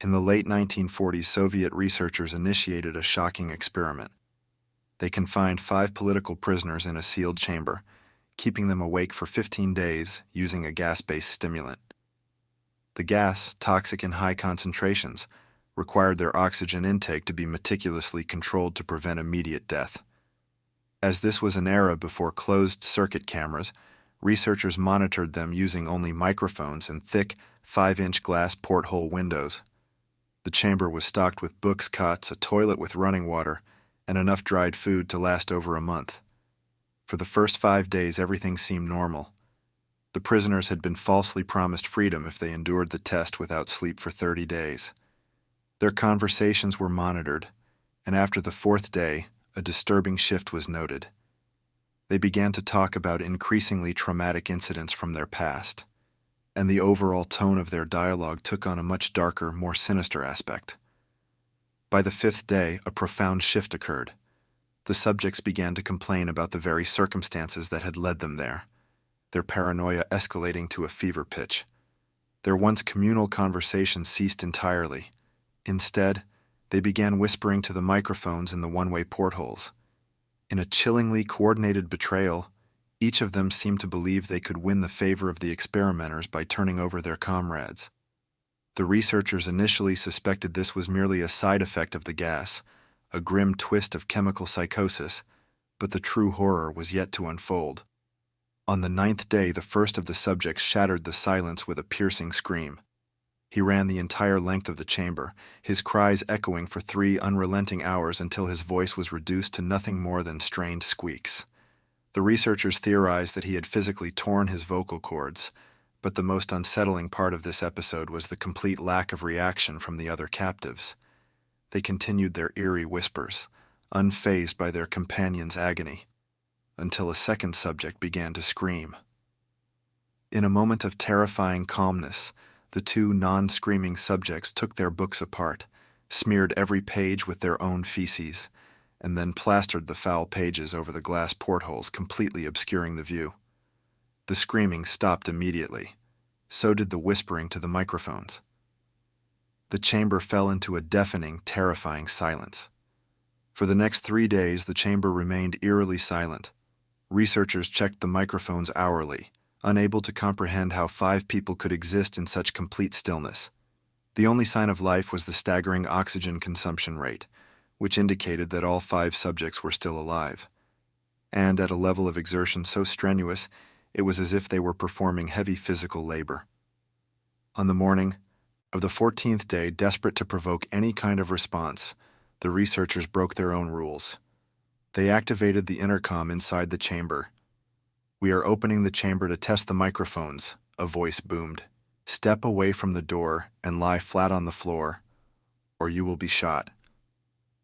In the late 1940s, Soviet researchers initiated a shocking experiment. They confined 5 political prisoners in a sealed chamber, keeping them awake for 15 days using a gas-based stimulant. The gas, toxic in high concentrations, required their oxygen intake to be meticulously controlled to prevent immediate death. As this was an era before closed-circuit cameras, researchers monitored them using only microphones and thick, 5-inch glass porthole windows. The chamber was stocked with books, cots, a toilet with running water, and enough dried food to last over a month. For the first 5 days, everything seemed normal. The prisoners had been falsely promised freedom if they endured the test without sleep for 30 days. Their conversations were monitored, and after the 4th day, a disturbing shift was noted. They began to talk about increasingly traumatic incidents from their past, and the overall tone of their dialogue took on a much darker, more sinister aspect. By the 5th day, a profound shift occurred. The subjects began to complain about the very circumstances that had led them there, their paranoia escalating to a fever pitch. Their once communal conversations ceased entirely. Instead, they began whispering to the microphones in the one-way portholes. In a chillingly coordinated betrayal, each of them seemed to believe they could win the favor of the experimenters by turning over their comrades. The researchers initially suspected this was merely a side effect of the gas, a grim twist of chemical psychosis, but the true horror was yet to unfold. On the 9th day, the first of the subjects shattered the silence with a piercing scream. He ran the entire length of the chamber, his cries echoing for 3 unrelenting hours until his voice was reduced to nothing more than strained squeaks. The researchers theorized that he had physically torn his vocal cords, but the most unsettling part of this episode was the complete lack of reaction from the other captives. They continued their eerie whispers, unfazed by their companion's agony, until a second subject began to scream. In a moment of terrifying calmness, the 2 non-screaming subjects took their books apart, smeared every page with their own feces, and then plastered the foul pages over the glass portholes, completely obscuring the view. The screaming stopped immediately. So did the whispering to the microphones. The chamber fell into a deafening, terrifying silence. For the next 3 days, the chamber remained eerily silent. Researchers checked the microphones hourly, unable to comprehend how 5 people could exist in such complete stillness. The only sign of life was the staggering oxygen consumption rate, which indicated that all 5 subjects were still alive. And at a level of exertion so strenuous, it was as if they were performing heavy physical labor. On the morning of the 14th day, desperate to provoke any kind of response, the researchers broke their own rules. They activated the intercom inside the chamber. "We are opening the chamber to test the microphones," a voice boomed. "Step away from the door and lie flat on the floor, or you will be shot.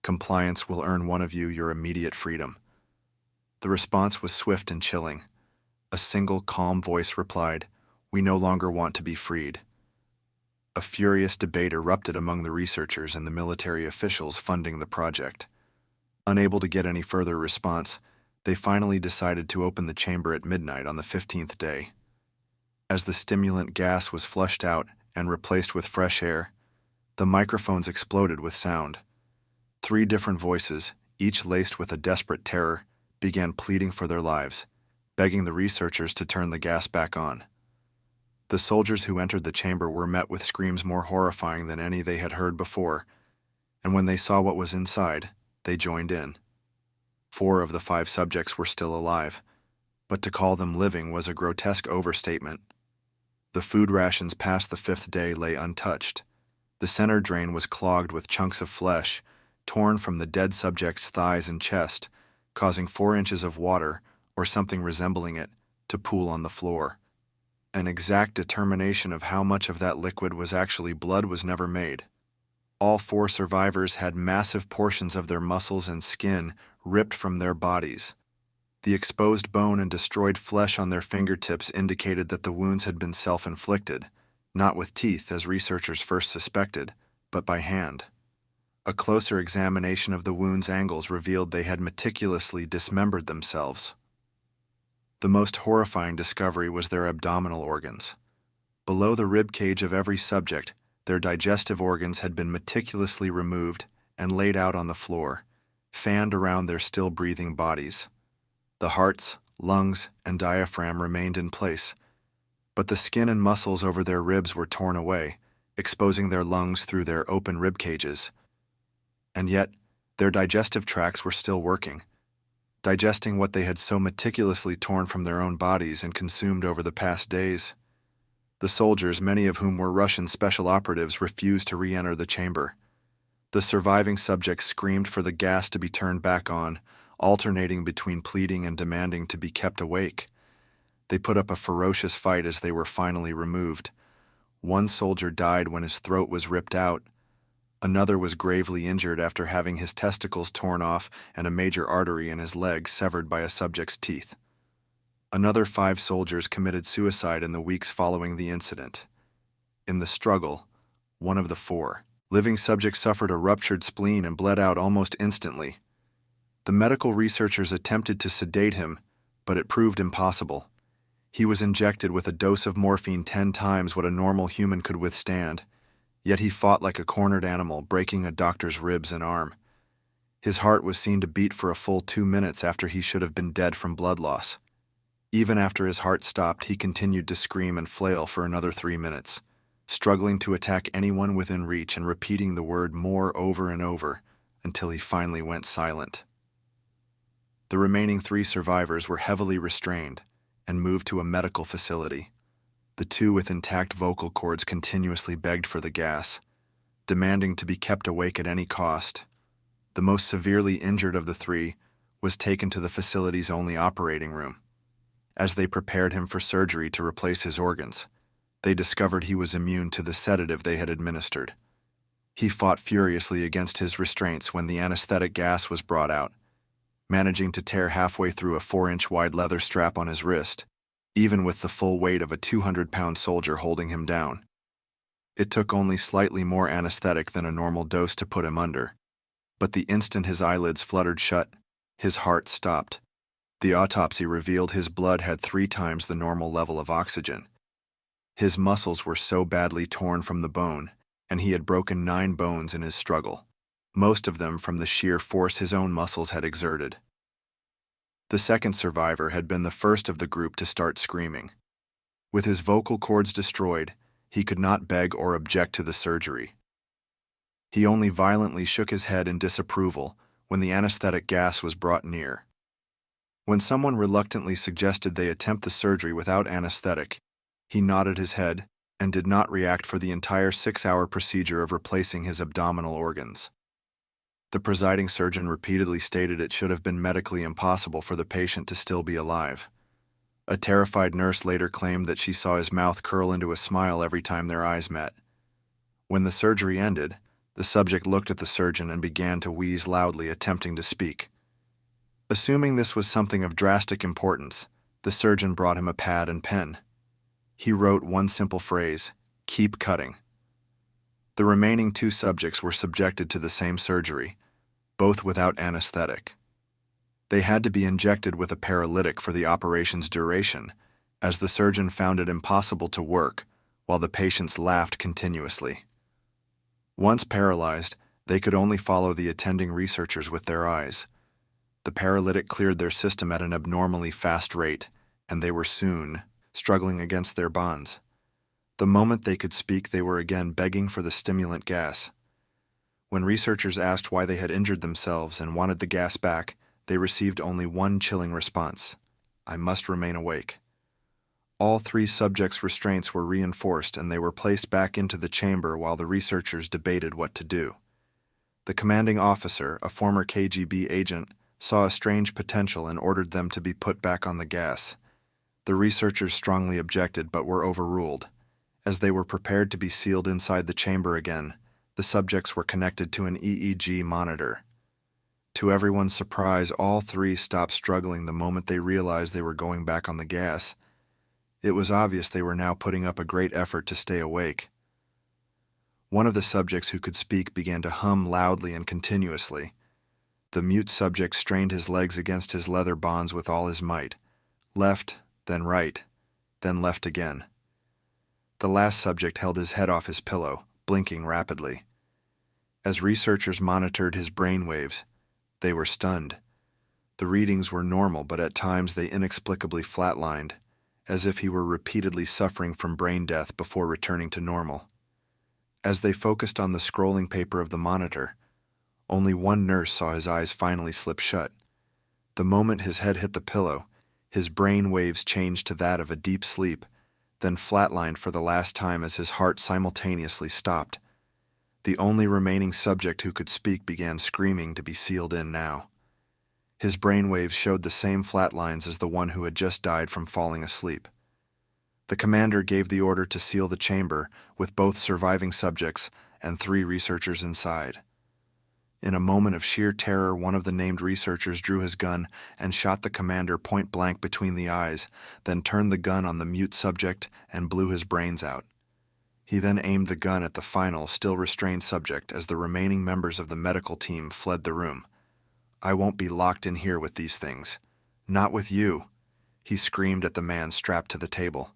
Compliance will earn one of you your immediate freedom." The response was swift and chilling. A single calm voice replied, "We no longer want to be freed." A furious debate erupted among the researchers and the military officials funding the project. Unable to get any further response, they finally decided to open the chamber at midnight on the 15th day. As the stimulant gas was flushed out and replaced with fresh air, the microphones exploded with sound. 3 different voices, each laced with a desperate terror, began pleading for their lives, begging the researchers to turn the gas back on. The soldiers who entered the chamber were met with screams more horrifying than any they had heard before, and when they saw what was inside, they joined in. 4 of the 5 subjects were still alive, but to call them living was a grotesque overstatement. The food rations past the 5th day lay untouched. The center drain was clogged with chunks of flesh, torn from the dead subject's thighs and chest, causing 4 inches of water, or something resembling it, to pool on the floor. An exact determination of how much of that liquid was actually blood was never made. All 4 survivors had massive portions of their muscles and skin ripped from their bodies. The exposed bone and destroyed flesh on their fingertips indicated that the wounds had been self-inflicted, not with teeth as researchers first suspected, but by hand. A closer examination of the wounds' angles revealed they had meticulously dismembered themselves. The most horrifying discovery was their abdominal organs. Below the rib cage of every subject, Their digestive organs had been meticulously removed and laid out on the floor, fanned around their still-breathing bodies. The hearts, lungs, and diaphragm remained in place, but the skin and muscles over their ribs were torn away, exposing their lungs through their open rib cages. And yet, their digestive tracts were still working, digesting what they had so meticulously torn from their own bodies and consumed over the past days. The soldiers, many of whom were Russian special operatives, refused to re-enter the chamber. The surviving subjects screamed for the gas to be turned back on, alternating between pleading and demanding to be kept awake. They put up a ferocious fight as they were finally removed. One soldier died when his throat was ripped out. Another was gravely injured after having his testicles torn off and a major artery in his leg severed by a subject's teeth. Another 5 soldiers committed suicide in the weeks following the incident. In the struggle, one of the 4 living subjects suffered a ruptured spleen and bled out almost instantly. The medical researchers attempted to sedate him, but it proved impossible. He was injected with a dose of morphine 10 times what a normal human could withstand, yet he fought like a cornered animal, breaking a doctor's ribs and arm. His heart was seen to beat for a full 2 minutes after he should have been dead from blood loss. Even after his heart stopped, he continued to scream and flail for another 3 minutes, struggling to attack anyone within reach and repeating the word "more" over and over until he finally went silent. The remaining 3 survivors were heavily restrained and moved to a medical facility. The 2 with intact vocal cords continuously begged for the gas, demanding to be kept awake at any cost. The most severely injured of the 3 was taken to the facility's only operating room. As they prepared him for surgery to replace his organs, they discovered he was immune to the sedative they had administered. He fought furiously against his restraints when the anesthetic gas was brought out, managing to tear halfway through a 4-inch wide leather strap on his wrist, even with the full weight of a 200-pound soldier holding him down. It took only slightly more anesthetic than a normal dose to put him under, but the instant his eyelids fluttered shut, his heart stopped. The autopsy revealed his blood had 3 times the normal level of oxygen. His muscles were so badly torn from the bone, and he had broken 9 bones in his struggle, most of them from the sheer force his own muscles had exerted. The second survivor had been the first of the group to start screaming. With his vocal cords destroyed, he could not beg or object to the surgery. He only violently shook his head in disapproval when the anesthetic gas was brought near. When someone reluctantly suggested they attempt the surgery without anesthetic, he nodded his head and did not react for the entire 6-hour procedure of replacing his abdominal organs. The presiding surgeon repeatedly stated it should have been medically impossible for the patient to still be alive. A terrified nurse later claimed that she saw his mouth curl into a smile every time their eyes met. When the surgery ended, the subject looked at the surgeon and began to wheeze loudly, attempting to speak. Assuming this was something of drastic importance, the surgeon brought him a pad and pen. He wrote one simple phrase, "Keep cutting." The remaining 2 subjects were subjected to the same surgery, both without anesthetic. They had to be injected with a paralytic for the operation's duration, as the surgeon found it impossible to work, while the patients laughed continuously. Once paralyzed, they could only follow the attending researchers with their eyes. The paralytic cleared their system at an abnormally fast rate, and they were soon struggling against their bonds. The moment they could speak, they were again begging for the stimulant gas. When researchers asked why they had injured themselves and wanted the gas back, they received only one chilling response: "I must remain awake." All 3 subjects' restraints were reinforced, and they were placed back into the chamber while the researchers debated what to do. The commanding officer, a former KGB agent, saw a strange potential and ordered them to be put back on the gas. The researchers strongly objected but were overruled. As they were prepared to be sealed inside the chamber again, the subjects were connected to an EEG monitor. To everyone's surprise, all 3 stopped struggling the moment they realized they were going back on the gas. It was obvious they were now putting up a great effort to stay awake. One of the subjects who could speak began to hum loudly and continuously. The mute subject strained his legs against his leather bonds with all his might. Left, then right, then left again. The last subject held his head off his pillow, blinking rapidly. As researchers monitored his brainwaves, they were stunned. The readings were normal, but at times they inexplicably flatlined, as if he were repeatedly suffering from brain death before returning to normal. As they focused on the scrolling paper of the monitor, only one nurse saw his eyes finally slip shut. The moment his head hit the pillow, his brain waves changed to that of a deep sleep, then flatlined for the last time as his heart simultaneously stopped. The only remaining subject who could speak began screaming to be sealed in now. His brainwaves showed the same flat lines as the one who had just died from falling asleep. The commander gave the order to seal the chamber with both surviving subjects and 3 researchers inside. In a moment of sheer terror, one of the named researchers drew his gun and shot the commander point blank between the eyes, then turned the gun on the mute subject and blew his brains out. He then aimed the gun at the final, still restrained subject as the remaining members of the medical team fled the room. "I won't be locked in here with these things. Not with you," he screamed at the man strapped to the table.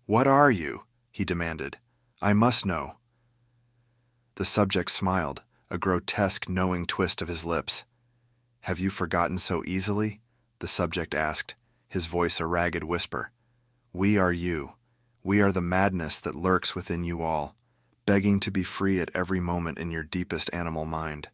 "What are you?" he demanded. "I must know." The subject smiled, a grotesque, knowing twist of his lips. "Have you forgotten so easily?" the subject asked, his voice a ragged whisper. "We are you. We are the madness that lurks within you all, begging to be free at every moment in your deepest animal mind.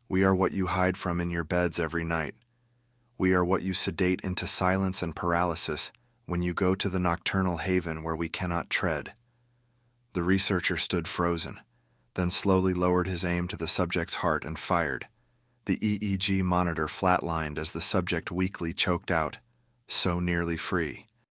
We are what you hide from in your beds every night. We are what you sedate into silence and paralysis when you go to the nocturnal haven where we cannot tread." The researcher stood frozen, then slowly lowered his aim to the subject's heart and fired. The EEG monitor flatlined as the subject weakly choked out, "So nearly free."